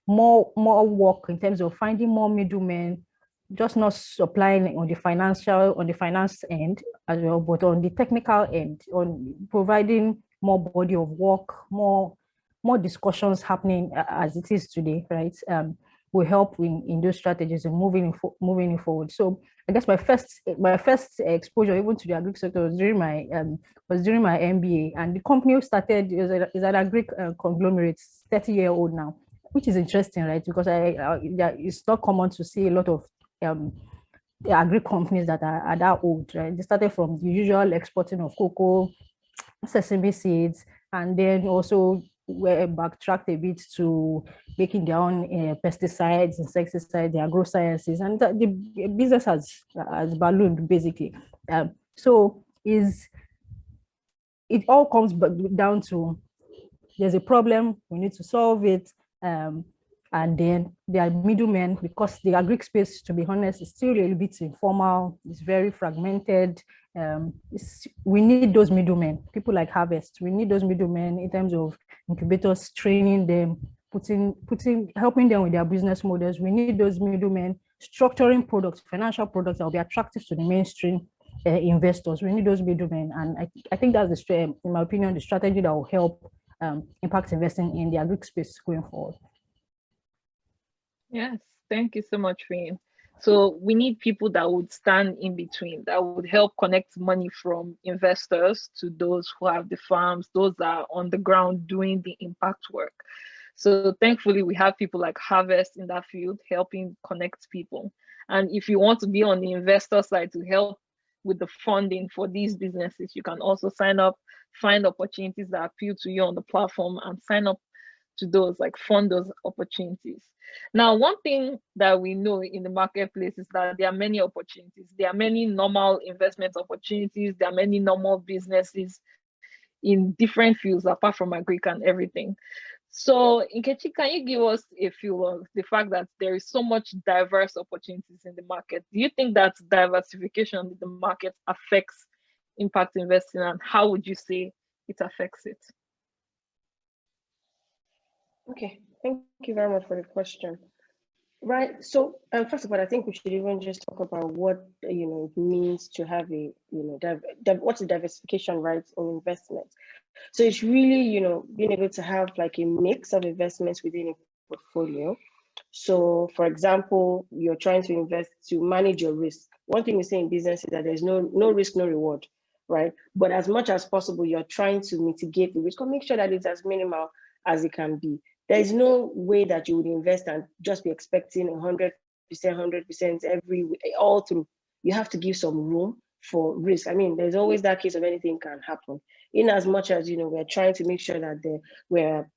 more work in terms of finding more middlemen, just not supplying on the finance end as well, but on the technical end, on providing more body of work, more discussions happening as it is today, right? Will help in those strategies and moving forward. So I guess my first exposure even to the Agric sector was during my MBA, and the company started is an Agric conglomerate, 30-year-old now, which is interesting, right? Because it's not common to see a lot of the Agric companies that are that old, right? They started from the usual exporting of cocoa, sesame seeds, and then also were backtracked a bit to making their own pesticides, insecticides, the agro sciences, and the business has ballooned basically. So it all comes down to there's a problem, we need to solve it, and then there are middlemen, because the Agric space, to be honest, is still a little bit informal, it's very fragmented. We need those middlemen, people like Harvest. We need those middlemen in terms of incubators, training them, helping them with their business models. We need those middlemen structuring products, financial products that will be attractive to the mainstream investors. We need those middlemen, and I think that's in my opinion, the strategy that will help impact investing in the Agric space going forward. Yes, thank you so much, Finn. So we need people that would stand in between, that would help connect money from investors to those who have the farms, those that are on the ground doing the impact work. So thankfully, we have people like Harvest in that field helping connect people. And if you want to be on the investor side to help with the funding for these businesses, you can also sign up, find opportunities that appeal to you on the platform and sign up to those, like fund those opportunities. Now, one thing that we know in the marketplace is that there are many opportunities. There are many normal investment opportunities. There are many normal businesses in different fields apart from Agric and everything. So, Nkechi, can you give us a feel of the fact that there is so much diverse opportunities in the market? Do you think that diversification in the market affects impact investing, and how would you say it affects it? Okay, thank you very much for the question. Right. So, first of all, I think we should even just talk about what it means to have a what's the diversification, right, on investment. So it's really being able to have like a mix of investments within a portfolio. So, for example, you're trying to invest to manage your risk. One thing we say in business is that there's no risk, no reward, right? But as much as possible, you're trying to mitigate the risk or make sure that it's as minimal as it can be. There is no way that you would invest and just be expecting 100% all through. You have to give some room for risk. I mean, there's always that case of anything can happen. In as much as we're trying to make sure that we're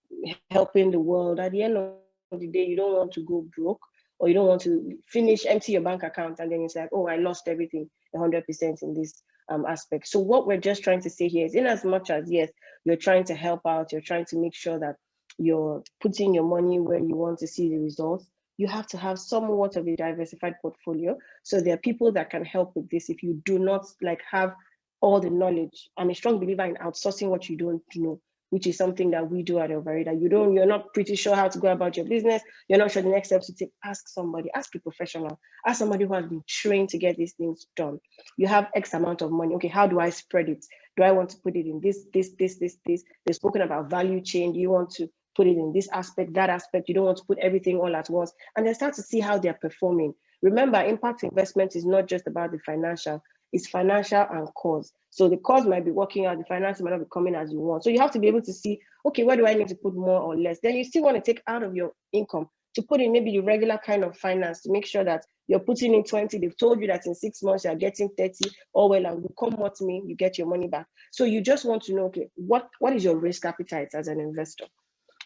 helping the world. At the end of the day, you don't want to go broke, or you don't want to empty your bank account, and then it's like, oh, I lost everything 100% in this aspect. So what we're just trying to say here is, in as much as yes, you're trying to help out, you're trying to make sure that you're putting your money where you want to see the results, you have to have somewhat of a diversified portfolio. So there are people that can help with this if you do not like have all the knowledge. I'm a strong believer in outsourcing what you don't know, which is something that we do at Overida. You're not pretty sure how to go about your business. You're not sure the next steps to take. Ask somebody, ask a professional, ask somebody who has been trained to get these things done. You have X amount of money. Okay, how do I spread it? Do I want to put it in this? They've spoken about value chain. Do you want to put it in this aspect, that aspect? You don't want to put everything all at once. And then start to see how they're performing. Remember, impact investment is not just about the financial, it's financial and cause. So the cause might be working out, the finance might not be coming as you want. So you have to be able to see, okay, where do I need to put more or less? Then you still want to take out of your income to put in maybe the regular kind of finance to make sure that you're putting in 20. They've told you that in 6 months you're getting 30. Oh, well, and come what may, you get your money back. So you just want to know, okay, what is your risk appetite as an investor?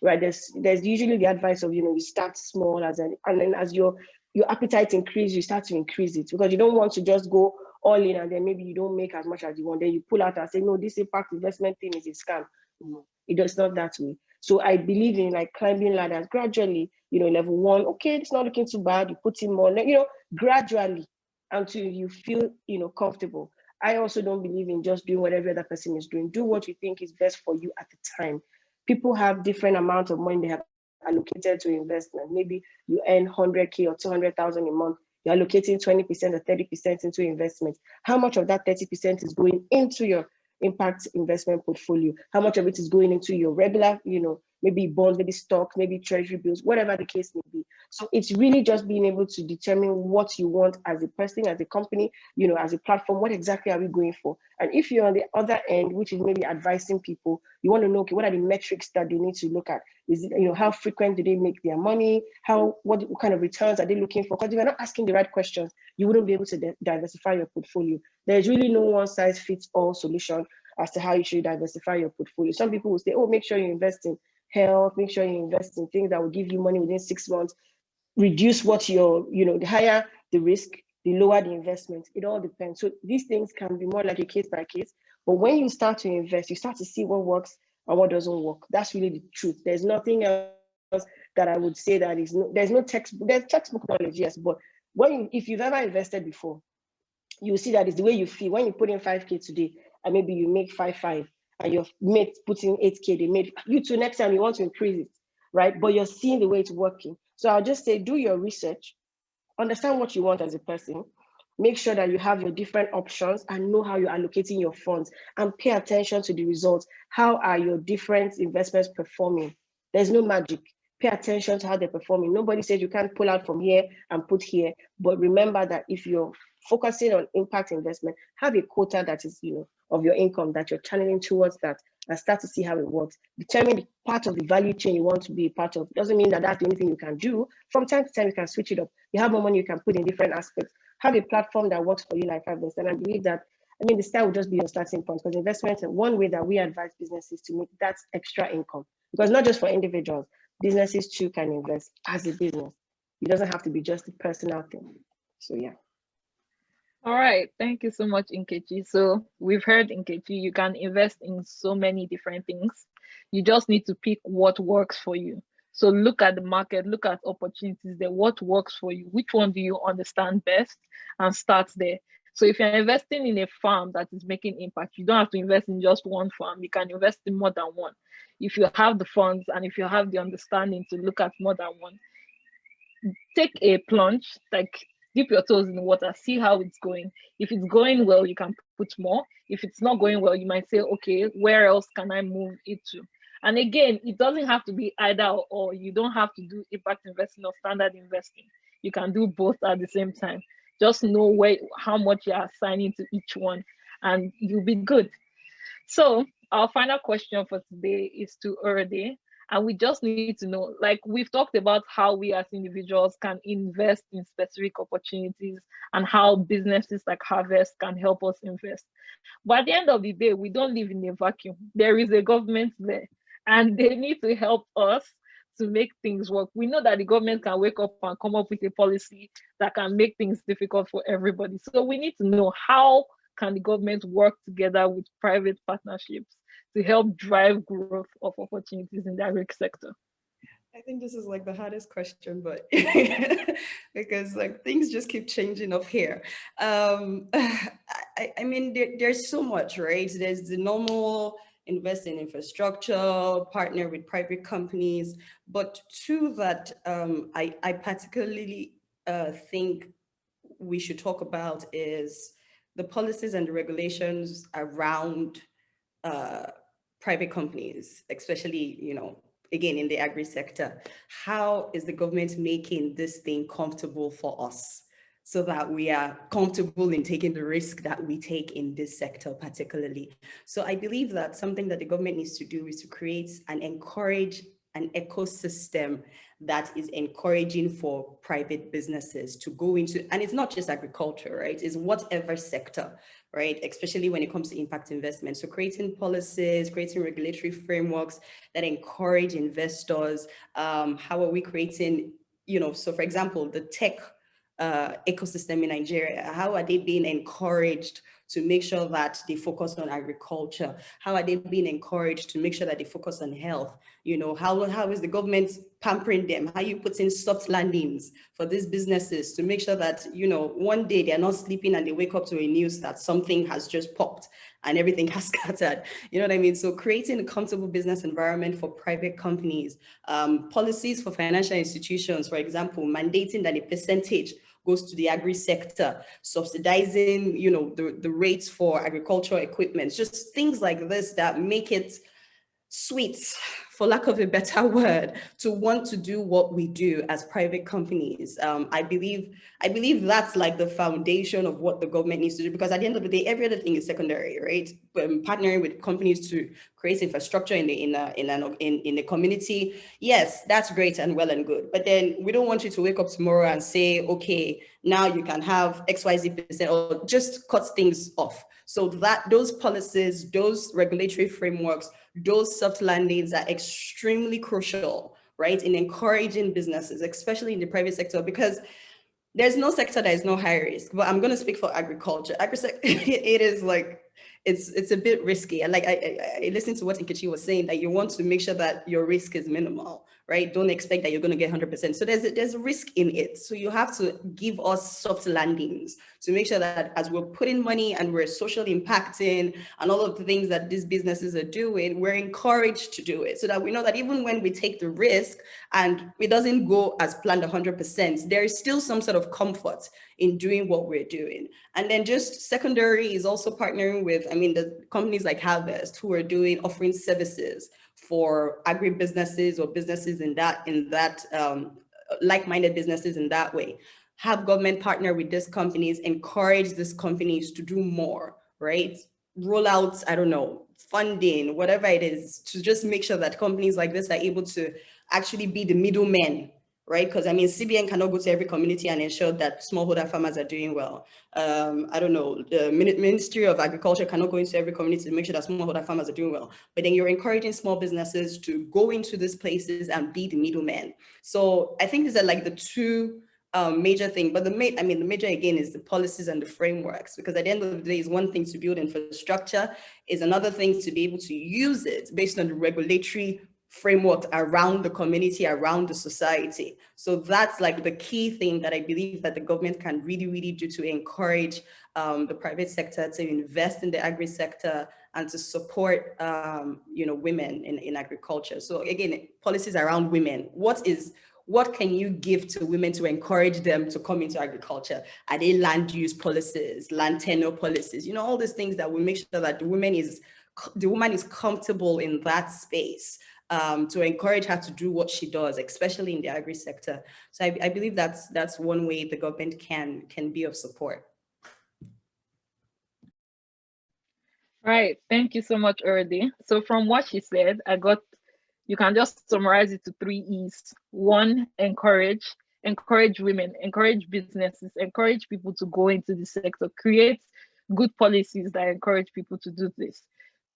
Right, there's usually the advice of, you start small and then as your appetite increases, you start to increase it, because you don't want to just go all in and then maybe you don't make as much as you want. Then you pull out and say, no, this impact investment thing is a scam. No, it's not that way. So I believe in like climbing ladders gradually, level 1, okay, it's not looking too bad. You put in more, gradually until you feel, comfortable. I also don't believe in just doing whatever other person is doing. Do what you think is best for you at the time. People have different amounts of money they have allocated to investment. Maybe you earn 100K or 200,000 a month. You're allocating 20% or 30% into investment. How much of that 30% is going into your impact investment portfolio? How much of it is going into your regular, maybe bonds, maybe stocks, maybe treasury bills, whatever the case may be. So it's really just being able to determine what you want as a person, as a company, as a platform. What exactly are we going for? And if you're on the other end, which is maybe advising people, you want to know, okay, what are the metrics that they need to look at? Is it, how frequent do they make their money? What kind of returns are they looking for? Because if you're not asking the right questions, you wouldn't be able to diversify your portfolio. There's really no one size fits all solution as to how you should diversify your portfolio. Some people will say, oh, make sure you invest in health, make sure you invest in things that will give you money within 6 months, reduce what you're, the higher the risk, the lower the investment. It all depends. So these things can be more like a case by case, but when you start to invest, you start to see what works and what doesn't work. That's really the truth. There's nothing else that I would say that is, there's no textbook, there's textbook knowledge, yes, but if you've ever invested before, you see that it's the way you feel. When you put in 5K today, and maybe you make 5.5, and your mate put in 8K, they made you too. Next time you want to increase it, right? But you're seeing the way it's working. So I'll just say, do your research, understand what you want as a person, make sure that you have your different options and know how you're allocating your funds, and pay attention to the results. How are your different investments performing? There's no magic. Pay attention to how they're performing. Nobody says you can't pull out from here and put here, but remember that if you're focusing on impact investment, have a quota that is, of your income that you're channeling towards that, and start to see how it works. Determine the part of the value chain you want to be a part of. Doesn't mean that that's the only thing you can do. From time to time, you can switch it up. You have more money you can put in different aspects. Have a platform that works for you like Harvest. And I believe that, the style will just be your starting point, because investment is one way that we advise businesses to make that extra income. Because not just for individuals, businesses too can invest as a business. It doesn't have to be just a personal thing. So yeah. All right, thank you so much, Nkechi. So we've heard, Nkechi, you can invest in so many different things. You just need to pick what works for you. So look at the market, look at opportunities there, what works for you, which one do you understand best, and start there. So if you're investing in a farm that is making impact, you don't have to invest in just one farm. You can invest in more than one. If you have the funds and if you have the understanding to look at more than one, take a plunge, like dip your toes in the water, see how it's going. If it's going well, you can put more. If it's not going well, you might say, okay, where else can I move it to? And again, it doesn't have to be either or. You don't have to do impact investing or standard investing. You can do both at the same time. Just know how much you are assigning to each one, and you'll be good. So our final question for today is to Erde. And we just need to know, like we've talked about how we as individuals can invest in specific opportunities and how businesses like Harvest can help us invest. But at the end of the day, we don't live in a vacuum. There is a government there, and they need to help us to make things work. We know that the government can wake up and come up with a policy that can make things difficult for everybody. So we need to know, how can the government work together with private partnerships to help drive growth of opportunities in the agric sector? I think this is like the hardest question, but because like things just keep changing up here. I mean, there's so much, right? There's the normal invest in infrastructure, partner with private companies, but two that I particularly think we should talk about is the policies and the regulations around private companies, especially, you know, again, in the agri sector. How is the government making this thing comfortable for us so that we are comfortable in taking the risk that we take in this sector particularly? So I believe that something that the government needs to do is to create and encourage an ecosystem that is encouraging for private businesses to go into, and it's not just agriculture, right? It's whatever sector, right? Especially when it comes to impact investment. So creating policies, creating regulatory frameworks that encourage investors. How are we creating, you know, so for example, the tech ecosystem in Nigeria, how are they being encouraged to make sure that they focus on agriculture? How are they being encouraged to make sure that they focus on health? You know, how is the government pampering them? How you put in soft landings for these businesses to make sure that, you know, one day they're not sleeping and they wake up to a news that something has just popped and everything has scattered. You know what I mean? So creating a comfortable business environment for private companies, policies for financial institutions, for example, mandating that a percentage goes to the agri sector, subsidizing, you know, the rates for agricultural equipment, just things like this that make it sweet, for lack of a better word, to want to do what we do as private companies. I believe that's like the foundation of what the government needs to do, because at the end of the day, every other thing is secondary, right? Partnering with companies to create infrastructure in the community, yes, that's great and well and good. But then we don't want you to wake up tomorrow and say, okay, now you can have XYZ%, or just cut things off. So that those policies, those regulatory frameworks, those soft landings are extremely crucial, right, in encouraging businesses, especially in the private sector, because there's no sector that is not high risk. But I'm going to speak for agriculture. It is like, it's a bit risky. And like I listened to what Nkechi was saying, that you want to make sure that your risk is minimal, right? Don't expect that you're going to get 100%. So there's a risk in it. So you have to give us soft landings to make sure that as we're putting money and we're socially impacting and all of the things that these businesses are doing, we're encouraged to do it, so that we know that even when we take the risk and it doesn't go as planned 100%, there is still some sort of comfort in doing what we're doing. And then just secondary is also partnering with, I mean, the companies like Harvest, who are offering services for agribusinesses or businesses in that like-minded businesses in that way. Have government partner with these companies, encourage these companies to do more, right? Roll out, I don't know, funding, whatever it is, to just make sure that companies like this are able to actually be the middlemen, right? Because I mean, CBN cannot go to every community and ensure that smallholder farmers are doing well. I don't know, the Ministry of Agriculture cannot go into every community to make sure that smallholder farmers are doing well. But then you're encouraging small businesses to go into these places and be the middlemen. So I think these are like the two major thing. But the major again is the policies and the frameworks, because at the end of the day, is one thing to build infrastructure, is another thing to be able to use it based on the regulatory framework around the community, around the society. So that's like the key thing that I believe that the government can really, really do to encourage the private sector to invest in the agri sector and to support women in agriculture. So again, policies around women. What can you give to women to encourage them to come into agriculture? Are they land use policies, land tenure policies? You know, all these things that will make sure that the woman is comfortable in that space, to encourage her to do what she does, especially in the agri sector. So I believe that's one way the government can be of support. Right. Thank you so much, Erdi. So from what she said, you can just summarize it to 3 E's. 1, encourage women, encourage businesses, encourage people to go into the sector, create good policies that encourage people to do this.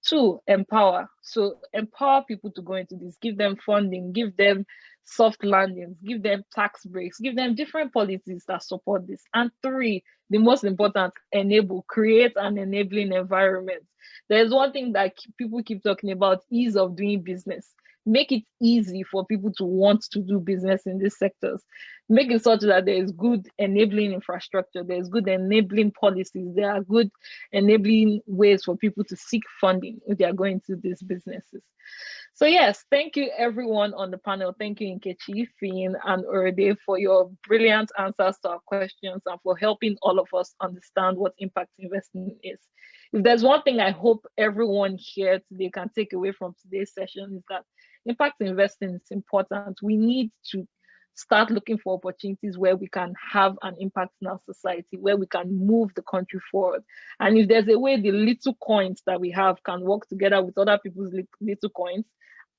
Two, empower. So empower people to go into this, give them funding, give them soft landings, give them tax breaks, give them different policies that support this. And three, the most important, enable, create an enabling environment. There's one thing that people keep talking about, ease of doing business. Make it easy for people to want to do business in these sectors. Make it such that there is good enabling infrastructure, there's good enabling policies, there are good enabling ways for people to seek funding if they are going to these businesses. So yes, thank you everyone on the panel. Thank you Nkechi, Finn, and Urede for your brilliant answers to our questions and for helping all of us understand what impact investing is. If there's one thing I hope everyone here today can take away from today's session is that impact investing is important. We need to start looking for opportunities where we can have an impact in our society, where we can move the country forward. And if there's a way the little coins that we have can work together with other people's little coins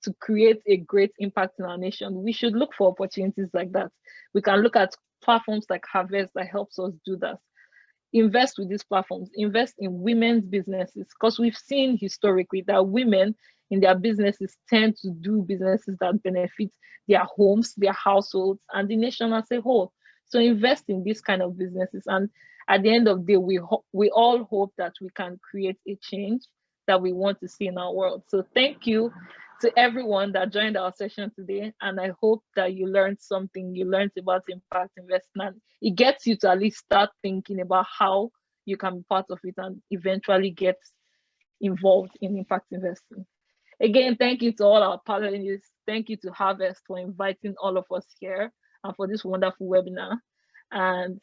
to create a great impact in our nation, we should look for opportunities like that. We can look at platforms like Harvest that helps us do that. Invest with these platforms, invest in women's businesses, because we've seen historically that women in their businesses tend to do businesses that benefit their homes, their households, and the nation as a whole. So invest in these kind of businesses. And at the end of the day, we all hope that we can create a change that we want to see in our world. So thank you to everyone that joined our session today. And I hope that you learned something, you learned about impact investment. It gets you to at least start thinking about how you can be part of it and eventually get involved in impact investing. Again, thank you to all our panelists. Thank you to Harvest for inviting all of us here and for this wonderful webinar. And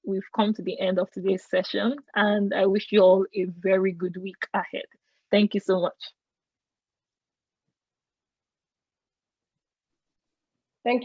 we've come to the end of today's session, and I wish you all a very good week ahead. Thank you so much.